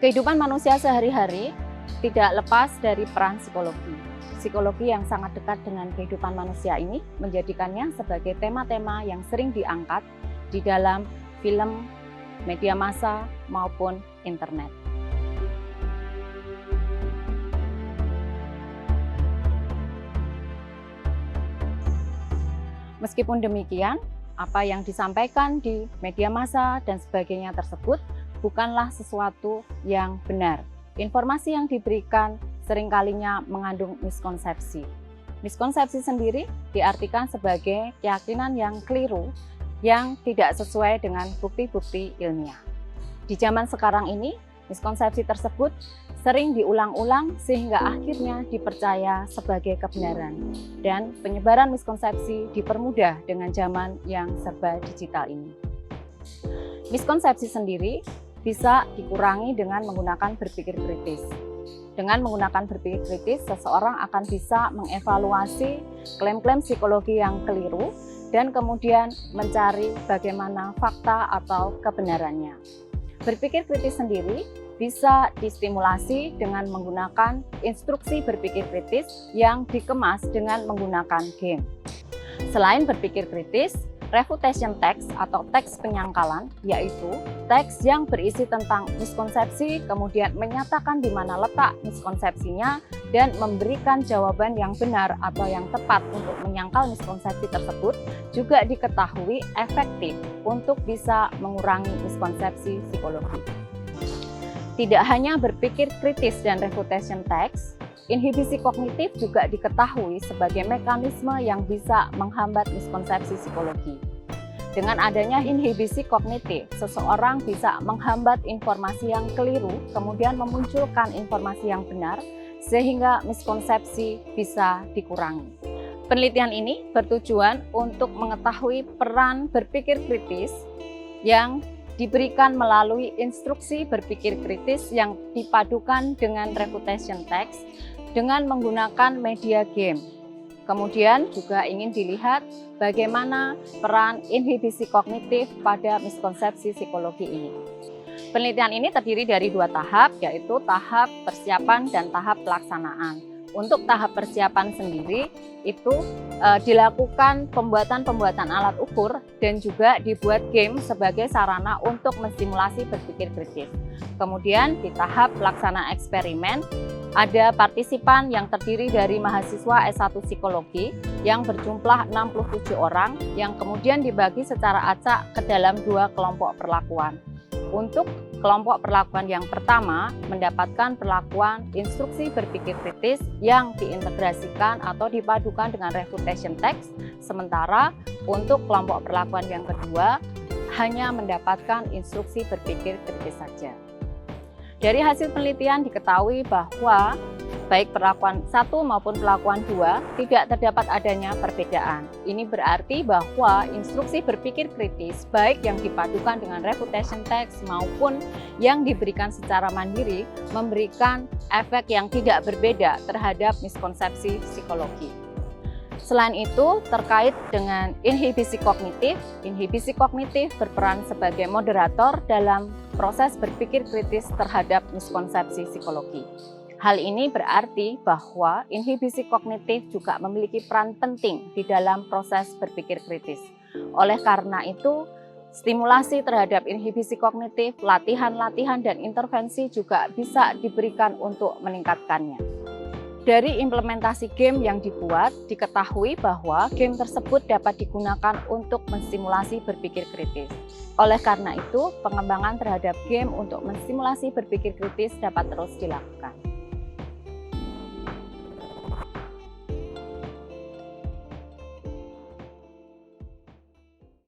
Kehidupan manusia sehari-hari tidak lepas dari peran psikologi. Psikologi yang sangat dekat dengan kehidupan manusia ini menjadikannya sebagai tema-tema yang sering diangkat di dalam film, media massa, maupun internet. Meskipun demikian, apa yang disampaikan di media massa dan sebagainya tersebut bukanlah sesuatu yang benar. Informasi yang diberikan seringkalinya mengandung miskonsepsi. Miskonsepsi sendiri diartikan sebagai keyakinan yang keliru yang tidak sesuai dengan bukti-bukti ilmiah. Di zaman sekarang ini, miskonsepsi tersebut sering diulang-ulang sehingga akhirnya dipercaya sebagai kebenaran. Dan penyebaran miskonsepsi dipermudah dengan zaman yang serba digital ini. Miskonsepsi sendiri bisa dikurangi dengan menggunakan berpikir kritis. Dengan menggunakan berpikir kritis, seseorang akan bisa mengevaluasi klaim-klaim psikologi yang keliru dan kemudian mencari bagaimana fakta atau kebenarannya. Berpikir kritis sendiri bisa distimulasi dengan menggunakan instruksi berpikir kritis yang dikemas dengan menggunakan game. Selain berpikir kritis, refutation text atau teks penyangkalan, yaitu teks yang berisi tentang miskonsepsi, kemudian menyatakan di mana letak miskonsepsinya dan memberikan jawaban yang benar atau yang tepat untuk menyangkal miskonsepsi tersebut, juga diketahui efektif untuk bisa mengurangi miskonsepsi psikologi. Tidak hanya berpikir kritis dan refutation text, inhibisi kognitif juga diketahui sebagai mekanisme yang bisa menghambat miskonsepsi psikologi. Dengan adanya inhibisi kognitif, seseorang bisa menghambat informasi yang keliru, kemudian memunculkan informasi yang benar, sehingga miskonsepsi bisa dikurangi. Penelitian ini bertujuan untuk mengetahui peran berpikir kritis yang diberikan melalui instruksi berpikir kritis yang dipadukan dengan refutation text dengan menggunakan media game. Kemudian juga ingin dilihat bagaimana peran inhibisi kognitif pada miskonsepsi psikologi ini. Penelitian ini terdiri dari 2 tahap, yaitu tahap persiapan dan tahap pelaksanaan. Untuk tahap persiapan sendiri itu dilakukan pembuatan alat ukur dan juga dibuat game sebagai sarana untuk menstimulasi berpikir kritis. Kemudian di tahap pelaksanaan eksperimen ada partisipan yang terdiri dari mahasiswa S1 Psikologi yang berjumlah 67 orang yang kemudian dibagi secara acak ke dalam 2 kelompok perlakuan. Untuk kelompok perlakuan yang pertama mendapatkan perlakuan instruksi berpikir kritis yang diintegrasikan atau dipadukan dengan refutation text, sementara untuk kelompok perlakuan yang kedua hanya mendapatkan instruksi berpikir kritis saja. Dari hasil penelitian diketahui bahwa baik perlakuan 1 maupun perlakuan 2 tidak terdapat adanya perbedaan. Ini berarti bahwa instruksi berpikir kritis baik yang dipadukan dengan refutation text maupun yang diberikan secara mandiri memberikan efek yang tidak berbeda terhadap miskonsepsi psikologi. Selain itu, terkait dengan inhibisi kognitif berperan sebagai moderator dalam proses berpikir kritis terhadap miskonsepsi psikologi. Hal ini berarti bahwa inhibisi kognitif juga memiliki peran penting di dalam proses berpikir kritis. Oleh karena itu, stimulasi terhadap inhibisi kognitif, latihan-latihan dan intervensi juga bisa diberikan untuk meningkatkannya. Dari implementasi game yang dibuat, diketahui bahwa game tersebut dapat digunakan untuk menstimulasi berpikir kritis. Oleh karena itu, pengembangan terhadap game untuk menstimulasi berpikir kritis dapat terus dilakukan.